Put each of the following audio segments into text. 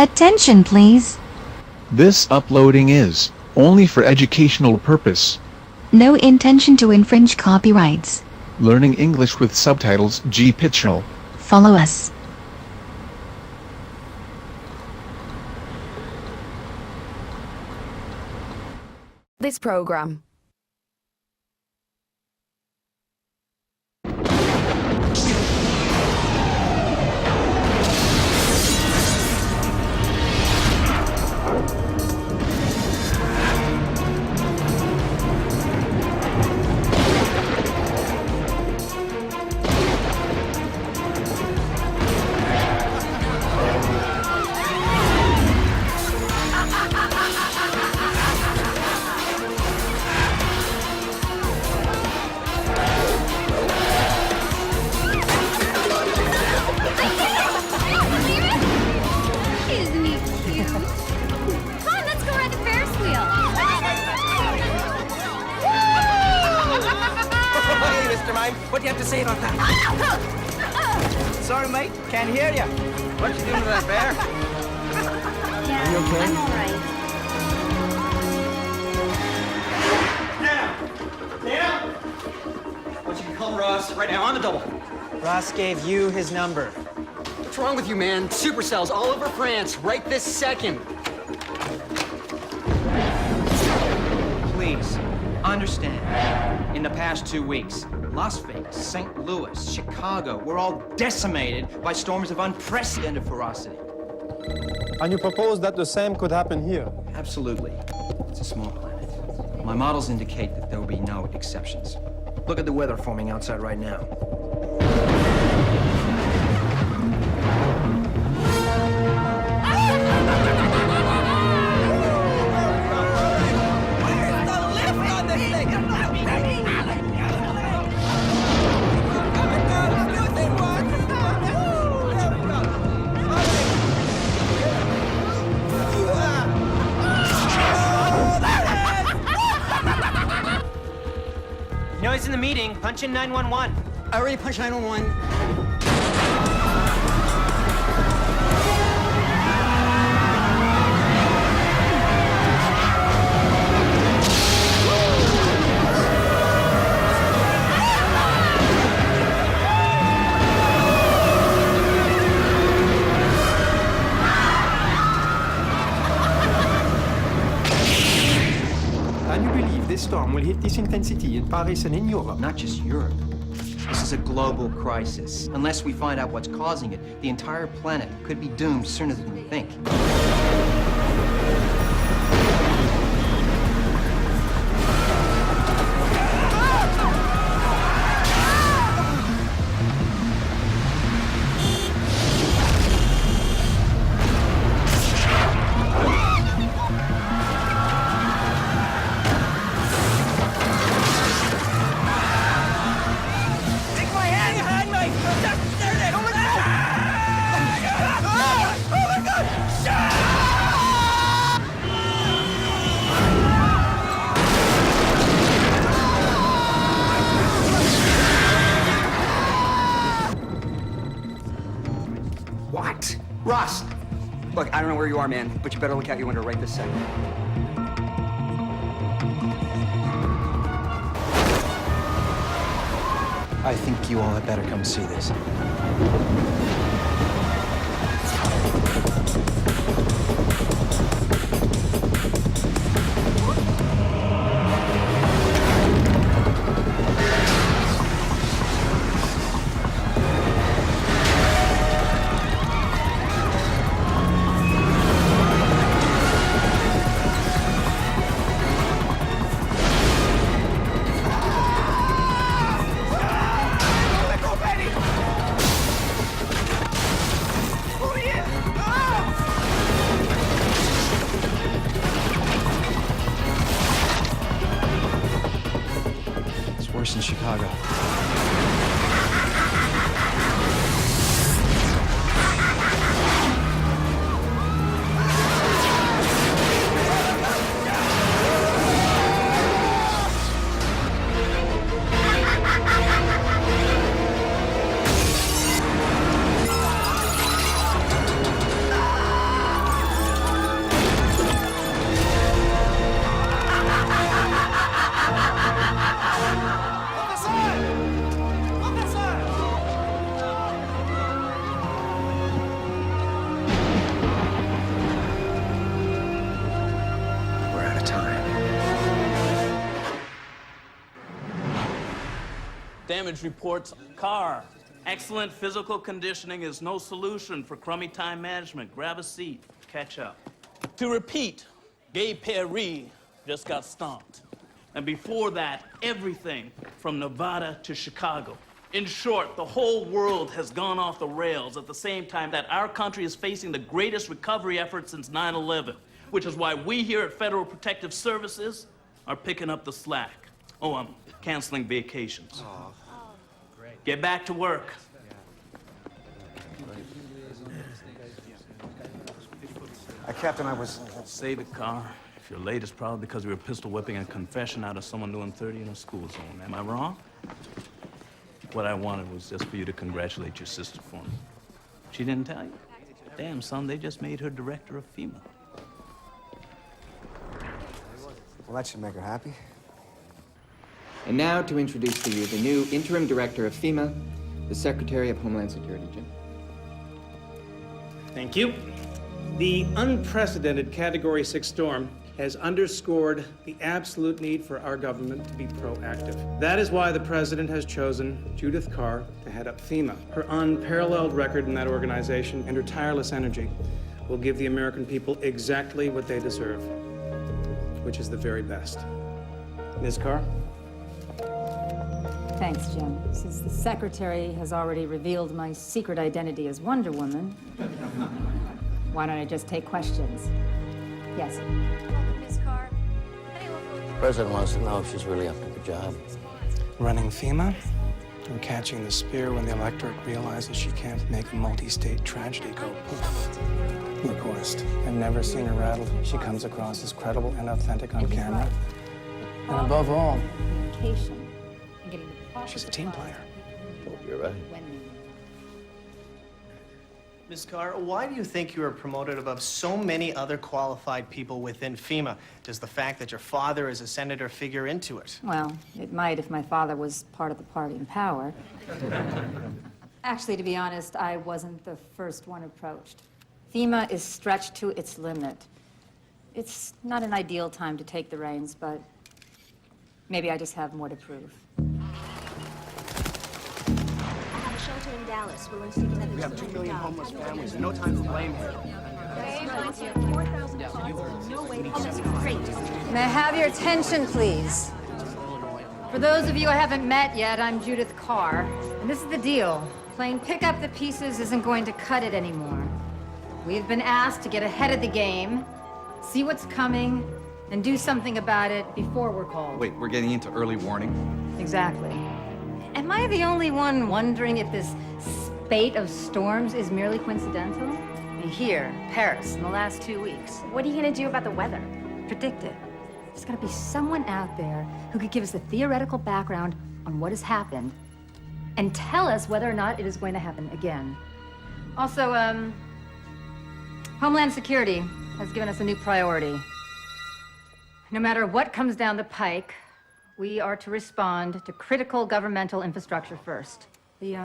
Attention, please. This uploading is only for educational purpose. No intention to infringe copyrights. Learning English with subtitles GPITRAL. Follow us. This program. Isn't he cute? Come on, let's go ride the Ferris wheel. Hey, Mr. Mime, what do you have to say about that? Sorry, mate, can't hear you. What you doing to that bear? Yeah, Are you okay? I'm all right. Now! What you can call Ross right now on the double. Ross gave you his number. What's wrong with you, man? Supercells all over France, right this second. Please, understand. In the past 2 weeks, Las Vegas, St. Louis, Chicago were all decimated by storms of unprecedented ferocity. And you propose that the same could happen here? Absolutely. It's a small planet. My models indicate that there will be no exceptions. Look at the weather forming outside right now. You know he's in the meeting. Punch in 911. I already punched 911. And you believe this storm will hit this intensity in Paris and in Europe? Not just Europe. This is a global crisis. Unless we find out what's causing it, the entire planet could be doomed sooner than we think. What? Ross! Look, I don't know where you are, man, but you better look out your window right this second. I think you all had better come see this. Worse in Chicago. damage reports. Car. Excellent physical conditioning is no solution for crummy time management. Grab a seat. Catch up. To repeat, GPITRAL just got stomped. And before that, everything from Nevada to Chicago. In short, the whole world has gone off the rails at the same time that our country is facing the greatest recovery effort since 9/11, which is why we here at Federal Protective Services are picking up the slack. Oh, I'm canceling vacations. Oh, great. Get back to work. Captain, I was... Save it, Carr. If you're late, it's probably because you were pistol whipping a confession out of someone doing 30 in a school zone. Am I wrong? What I wanted was just for you to congratulate your sister for me. She didn't tell you? Damn, son, they just made her director of FEMA. Well, that should make her happy. And now to introduce to you the new interim director of FEMA, the Secretary of Homeland Security, Jim. Thank you. The unprecedented Category 6 storm has underscored the absolute need for our government to be proactive. That is why the President has chosen Judith Carr to head up FEMA. Her unparalleled record in that organization and her tireless energy will give the American people exactly what they deserve, which is the very best. Ms. Carr? Thanks, Jim. Since the Secretary has already revealed my secret identity as Wonder Woman, why don't I just take questions? Yes. Miss Carr. The President wants to know if she's really up to the job. Running FEMA? Or catching the spear when the electorate realizes she can't make a multi-state tragedy go poof? Look, Horst, I've never seen her rattled. She comes across as credible and authentic on camera. And above all, she's a team player. Hope you're right. Ms. Carr, why do you think you were promoted above so many other qualified people within FEMA? Does the fact that your father is a senator figure into it? Well, it might if my father was part of the party in power. Actually, to be honest, I wasn't the first one approached. FEMA is stretched to its limit. It's not an ideal time to take the reins, but maybe I just have more to prove. In Dallas, willing to take another. We have 2 million homeless families. No time to blame here. May I have your attention, please? For those of you I haven't met yet, I'm Judith Carr, and this is the deal. Playing pick up the pieces isn't going to cut it anymore. We've been asked to get ahead of the game, see what's coming, and do something about it before we're called. Wait, we're getting into early warning? Exactly. Am I the only one wondering if this spate of storms is merely coincidental? I mean, here, Paris, in the last 2 weeks. What are you gonna do about the weather? Predict it. There's gotta be someone out there who could give us a theoretical background on what has happened and tell us whether or not it is going to happen again. Also, Homeland Security has given us a new priority. No matter what comes down the pike, we are to respond to critical governmental infrastructure first. The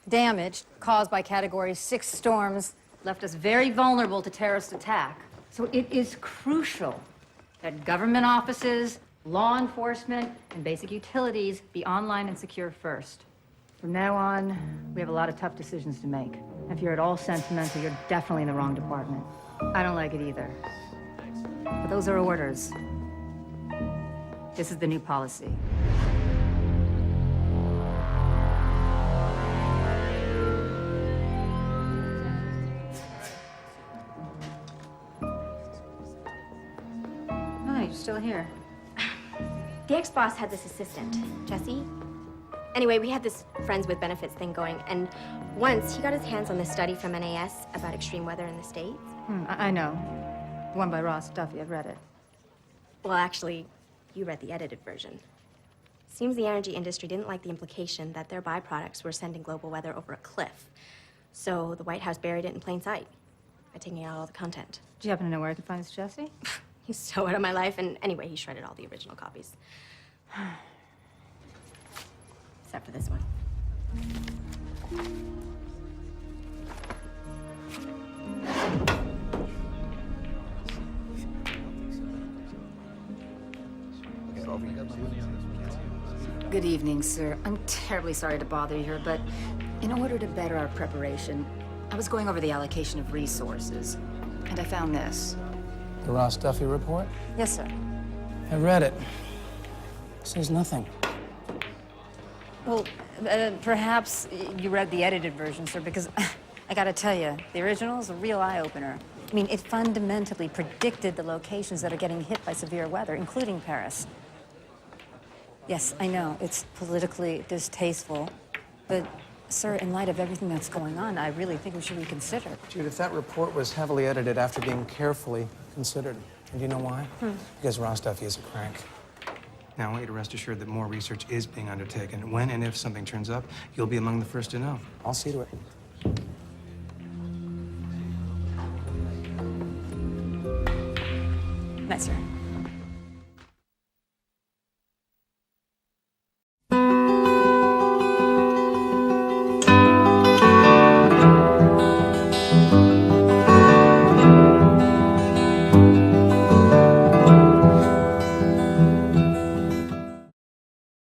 damage caused by Category 6 storms left us very vulnerable to terrorist attack. So it is crucial that government offices, law enforcement, and basic utilities be online and secure first. From now on, we have a lot of tough decisions to make. If you're at all sentimental, you're definitely in the wrong department. I don't like it either. But those are orders. This is the new policy. Oh, you're still here. The ex-boss had this assistant, Jesse. Anyway, we had this friends with benefits thing going, and once he got his hands on this study from NAS about extreme weather in the States. I know. The one by Ross Duffy, I've read it. Well, actually, you read the edited version. Seems the energy industry didn't like the implication that their byproducts were sending global weather over a cliff. So the White House buried it in plain sight by taking out all the content. Do you happen to know where I could find this Jesse? He's so out of my life, and anyway, he shredded all the original copies. Except for this one. Good evening, sir. I'm terribly sorry to bother you here, but in order to better our preparation, I was going over the allocation of resources, and I found this. The Ross Duffy report? Yes, sir. I read it. It says nothing. Well, perhaps you read the edited version, sir, because I gotta tell you, the original is a real eye-opener. I mean, it fundamentally predicted the locations that are getting hit by severe weather, including Paris. Yes, I know, it's politically distasteful, but, sir, in light of everything that's going on, I really think we should reconsider. Judith, that report was heavily edited after being carefully considered. And do you know why? Because Ross Duffy is a crank. Now, I want you to rest assured that more research is being undertaken. When and if something turns up, you'll be among the first to know. I'll see to it. Nice, sir.